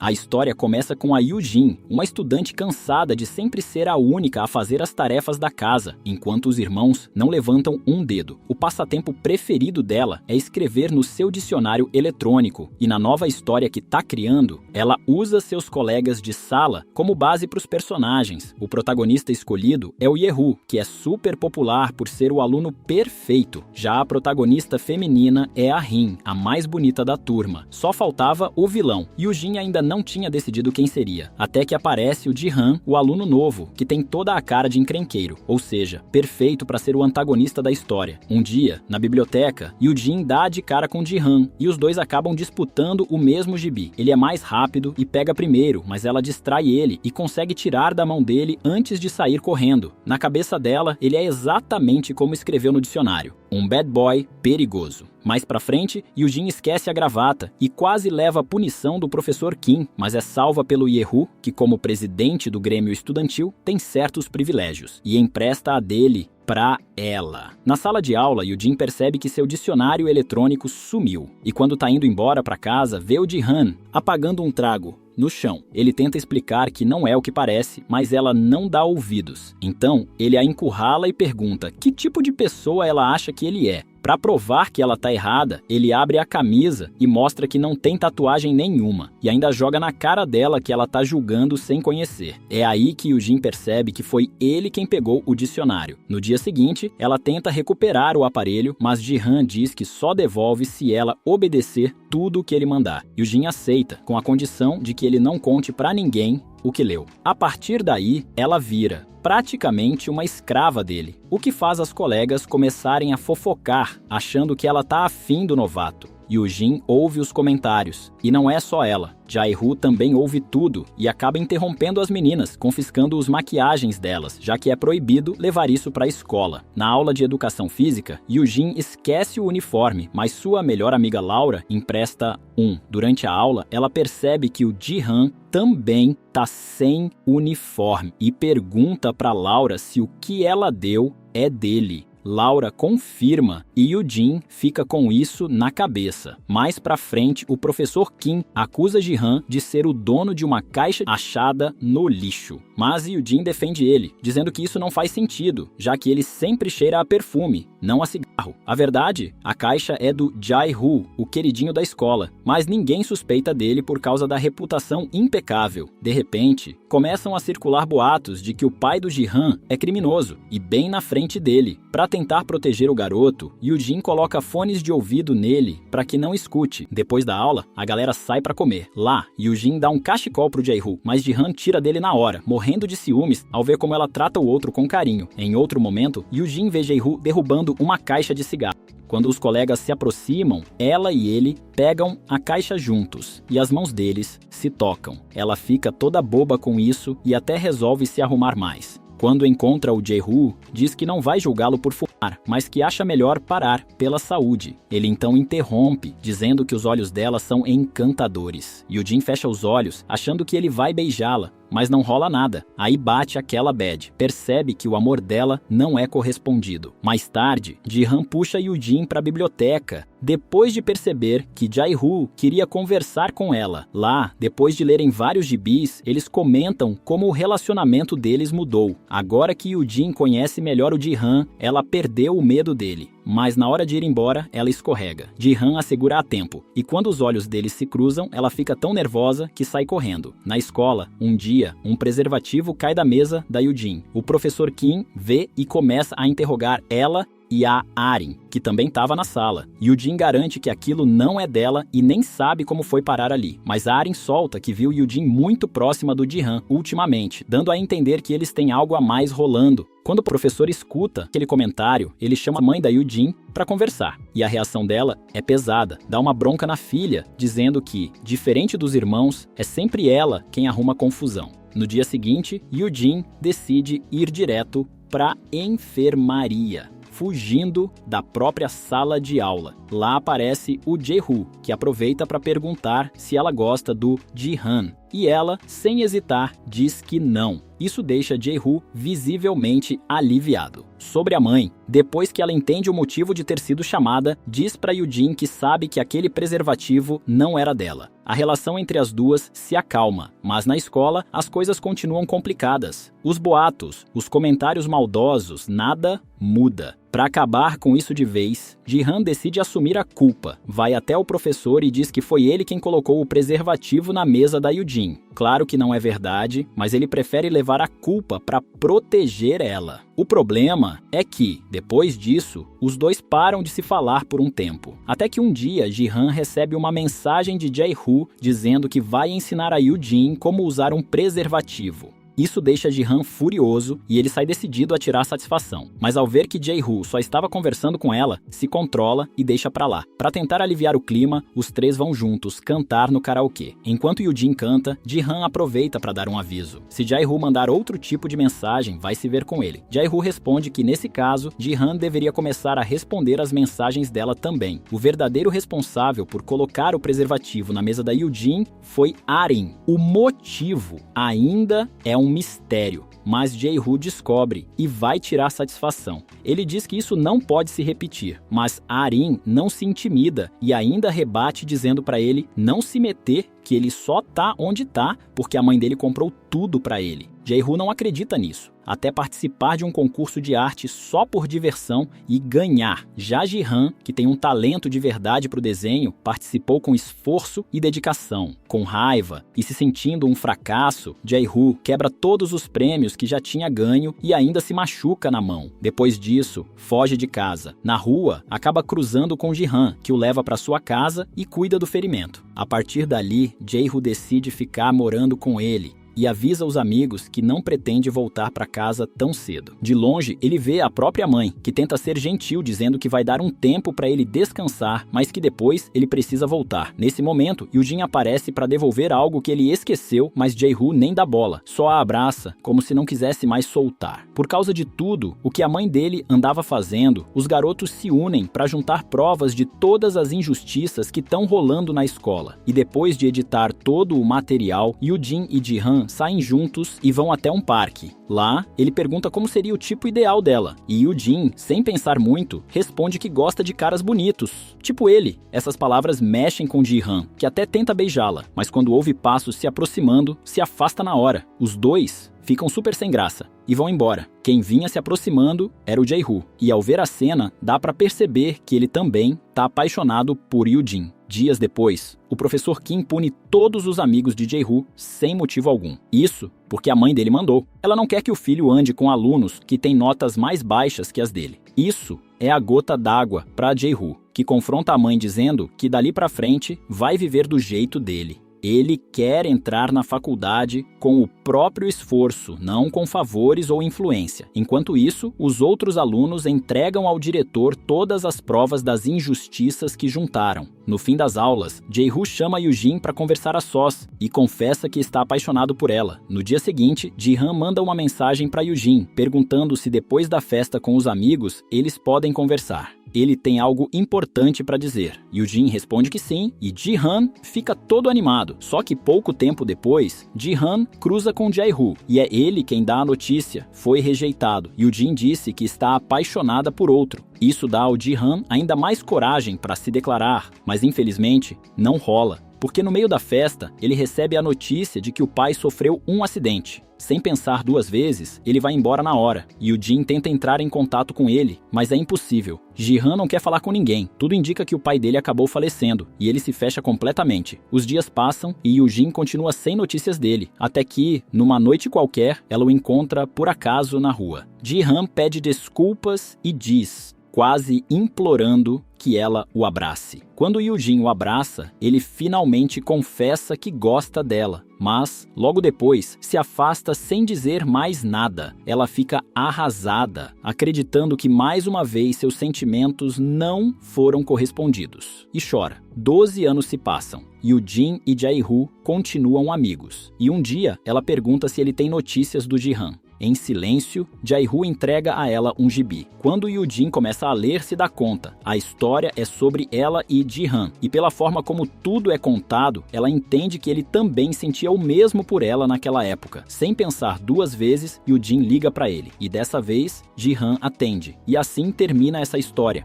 A história começa com a Yujin, uma estudante cansada de sempre ser a única a fazer as tarefas da casa, enquanto os irmãos não levantam um dedo. O passatempo preferido dela é escrever no seu dicionário eletrônico, e na nova história que tá criando, ela usa seus colegas de sala como base para os personagens. O protagonista escolhido é o Yehu, que é super popular por ser o aluno perfeito. Já a protagonista feminina é a Rin, a mais bonita da turma. Só faltava o vilão. Yujin ainda não tinha decidido quem seria, até que aparece o Jihan, o aluno novo, que tem toda a cara de encrenqueiro, ou seja, perfeito para ser o antagonista da história. Um dia, na biblioteca, Yujin dá de cara com Jihan, e os dois acabam disputando o mesmo gibi. Ele é mais rápido e pega primeiro, mas ela distrai ele e consegue tirar da mão dele antes de sair correndo. Na cabeça dela, ele é exatamente como escreveu no dicionário, um bad boy perigoso. Mais pra frente, Yujin esquece a gravata e quase leva a punição do professor Kim, mas é salva pelo Yehu, que como presidente do grêmio estudantil tem certos privilégios, e empresta a dele pra ela. Na sala de aula, Yujin percebe que seu dicionário eletrônico sumiu, e quando tá indo embora pra casa, vê o Jihan apagando um trago no chão. Ele tenta explicar que não é o que parece, mas ela não dá ouvidos. Então, ele a encurrala e pergunta que tipo de pessoa ela acha que ele é. Para provar que ela tá errada, ele abre a camisa e mostra que não tem tatuagem nenhuma, e ainda joga na cara dela que ela tá julgando sem conhecer. É aí que Yujin percebe que foi ele quem pegou o dicionário. No dia seguinte, ela tenta recuperar o aparelho, mas Jihan diz que só devolve se ela obedecer tudo o que ele mandar. Yujin aceita, com a condição de que ele não conte pra ninguém o que leu. A partir daí, ela vira praticamente uma escrava dele, o que faz as colegas começarem a fofocar, achando que ela tá afim do novato. Yujin ouve os comentários, e não é só ela. Jae-Hoo também ouve tudo e acaba interrompendo as meninas, confiscando as maquiagens delas, já que é proibido levar isso para a escola. Na aula de educação física, Yujin esquece o uniforme, mas sua melhor amiga Laura empresta um. Durante a aula, ela percebe que o Jihan também tá sem uniforme e pergunta para Laura se o que ela deu é dele. Laura confirma e Yujin fica com isso na cabeça. Mais pra frente, o professor Kim acusa Jihan de ser o dono de uma caixa achada no lixo. Mas Yujin defende ele, dizendo que isso não faz sentido, já que ele sempre cheira a perfume, não a cigarro. A verdade, a caixa é do Jae-Hoo, o queridinho da escola, mas ninguém suspeita dele por causa da reputação impecável. De repente, começam a circular boatos de que o pai do Jihan é criminoso, e bem na frente dele. Para tentar proteger o garoto, Yujin coloca fones de ouvido nele para que não escute. Depois da aula, a galera sai para comer. Lá, Yujin dá um cachecol pro Jae-Hoo, mas Jihan tira dele na hora, morrendo de ciúmes ao ver como ela trata o outro com carinho. Em outro momento, Yujin vê Jae-Hoo derrubando uma caixa de cigarro. Quando os colegas se aproximam, ela e ele pegam a caixa juntos e as mãos deles se tocam. Ela fica toda boba com isso e até resolve se arrumar mais. Quando encontra o Jae-Hoo, diz que não vai julgá-lo por fumar, mas que acha melhor parar pela saúde. Ele então interrompe, dizendo que os olhos dela são encantadores. Yujin fecha os olhos, achando que ele vai beijá-la, mas não rola nada. Aí bate aquela bad. Percebe que o amor dela não é correspondido. Mais tarde, Jihan puxa Yujin para a biblioteca, depois de perceber que Jae-Hoo queria conversar com ela. Lá, depois de lerem vários gibis, eles comentam como o relacionamento deles mudou. Agora que Yujin conhece melhor o Jihan, ela perdeu o medo dele. Mas na hora de ir embora, ela escorrega. Jihan a segura a tempo, e quando os olhos deles se cruzam, ela fica tão nervosa que sai correndo. Na escola, um dia, um preservativo cai da mesa da Yujin. O professor Kim vê e começa a interrogar ela e a Arin, que também estava na sala. Yujin garante que aquilo não é dela e nem sabe como foi parar ali. Mas a Arin solta que viu Yujin muito próxima do Jihan ultimamente, dando a entender que eles têm algo a mais rolando. Quando o professor escuta aquele comentário, ele chama a mãe da Yujin para conversar. E a reação dela é pesada, dá uma bronca na filha, dizendo que, diferente dos irmãos, é sempre ela quem arruma confusão. No dia seguinte, Yujin decide ir direto para enfermaria, fugindo da própria sala de aula. Lá aparece o Jae-Hoo, que aproveita para perguntar se ela gosta do Jihan. E ela, sem hesitar, diz que não. Isso deixa Jae-hoo visivelmente aliviado. Sobre a mãe, depois que ela entende o motivo de ter sido chamada, diz para Yoo-jin que sabe que aquele preservativo não era dela. A relação entre as duas se acalma, mas na escola as coisas continuam complicadas. Os boatos, os comentários maldosos, nada muda. Para acabar com isso de vez, Ji-han decide assumir a culpa. Vai até o professor e diz que foi ele quem colocou o preservativo na mesa da Yoo-jin. Claro que não é verdade, mas ele prefere levar a culpa para proteger ela. O problema é que, depois disso, os dois param de se falar por um tempo. Até que um dia, Ji-han recebe uma mensagem de Jae-hoo dizendo que vai ensinar a Yoo-jin como usar um preservativo. Isso deixa Ji-han furioso e ele sai decidido a tirar satisfação. Mas ao ver que Jae-hoo só estava conversando com ela, se controla e deixa pra lá. Para tentar aliviar o clima, os três vão juntos cantar no karaokê. Enquanto Yoo-jin canta, Ji-han aproveita para dar um aviso. Se Jae-hoo mandar outro tipo de mensagem, vai se ver com ele. Jae-hoo responde que nesse caso, Ji-han deveria começar a responder as mensagens dela também. O verdadeiro responsável por colocar o preservativo na mesa da Yoo-jin foi Arin. O motivo ainda é um mistério, mas Jae-hoo descobre e vai tirar satisfação. Ele diz que isso não pode se repetir, mas Arin não se intimida e ainda rebate dizendo para ele não se meter, que ele só tá onde tá porque a mãe dele comprou tudo para ele. Jae-hoo não acredita nisso, até participar de um concurso de arte só por diversão e ganhar. Já Ji-han, que tem um talento de verdade para o desenho, participou com esforço e dedicação. Com raiva e se sentindo um fracasso, Jae-hoo quebra todos os prêmios que já tinha ganho e ainda se machuca na mão. Depois disso, foge de casa. Na rua, acaba cruzando com Ji-han, que o leva para sua casa e cuida do ferimento. A partir dali, Jae-hoo decide ficar morando com ele e avisa os amigos que não pretende voltar para casa tão cedo. De longe, ele vê a própria mãe, que tenta ser gentil dizendo que vai dar um tempo para ele descansar, mas que depois ele precisa voltar. Nesse momento, Yoo-jin aparece para devolver algo que ele esqueceu, mas Jae-hoo nem dá bola, só a abraça, como se não quisesse mais soltar. Por causa de tudo o que a mãe dele andava fazendo, os garotos se unem para juntar provas de todas as injustiças que estão rolando na escola. E depois de editar todo o material, Yoo-jin e Ji-han saem juntos e vão até um parque. Lá, ele pergunta como seria o tipo ideal dela, e Yoo-jin, sem pensar muito, responde que gosta de caras bonitos, tipo ele. Essas palavras mexem com Ji-han, que até tenta beijá-la, mas quando ouve passos se aproximando, se afasta na hora. Os dois ficam super sem graça e vão embora. Quem vinha se aproximando era o Jae-hoo, e ao ver a cena, dá pra perceber que ele também tá apaixonado por Yoo-jin. Dias depois, o professor Kim pune todos os amigos de Jae-hoo sem motivo algum. Isso porque a mãe dele mandou. Ela não quer que o filho ande com alunos que têm notas mais baixas que as dele. Isso é a gota d'água para Jae-hoo, que confronta a mãe dizendo que dali pra frente vai viver do jeito dele. Ele quer entrar na faculdade com o próprio esforço, não com favores ou influência. Enquanto isso, os outros alunos entregam ao diretor todas as provas das injustiças que juntaram. No fim das aulas, Jae-hoo chama Yoo-jin para conversar a sós e confessa que está apaixonado por ela. No dia seguinte, Ji-han manda uma mensagem para Yoo-jin, perguntando se depois da festa com os amigos, eles podem conversar. Ele tem algo importante para dizer. Yoo-jin responde que sim, e Ji-han fica todo animado. Só que pouco tempo depois, Ji-han cruza com Jae-hoo, e é ele quem dá a notícia. Foi rejeitado. Yoo-jin disse que está apaixonada por outro. Isso dá ao Ji-han ainda mais coragem para se declarar, mas infelizmente não rola. Porque no meio da festa, ele recebe a notícia de que o pai sofreu um acidente. Sem pensar duas vezes, ele vai embora na hora. Yoo-jin tenta entrar em contato com ele, mas é impossível. Ji-han não quer falar com ninguém. Tudo indica que o pai dele acabou falecendo, e ele se fecha completamente. Os dias passam e Yoo-jin continua sem notícias dele, até que, numa noite qualquer, ela o encontra por acaso na rua. Ji-han pede desculpas e diz, quase implorando, que ela o abrace. Quando Yoo-jin o abraça, ele finalmente confessa que gosta dela, mas, logo depois, se afasta sem dizer mais nada. Ela fica arrasada, acreditando que mais uma vez seus sentimentos não foram correspondidos, e chora. 12 anos se passam. Yoo-jin e Jae-hoo continuam amigos, e um dia ela pergunta se ele tem notícias do Ji-han. Em silêncio, Jae-hoo entrega a ela um gibi. Quando Yoo-jin começa a ler, se dá conta. A história é sobre ela e Ji-han, e pela forma como tudo é contado, ela entende que ele também sentia o mesmo por ela naquela época. Sem pensar duas vezes, Yoo-jin liga para ele, e dessa vez, Ji-han atende. E assim termina essa história.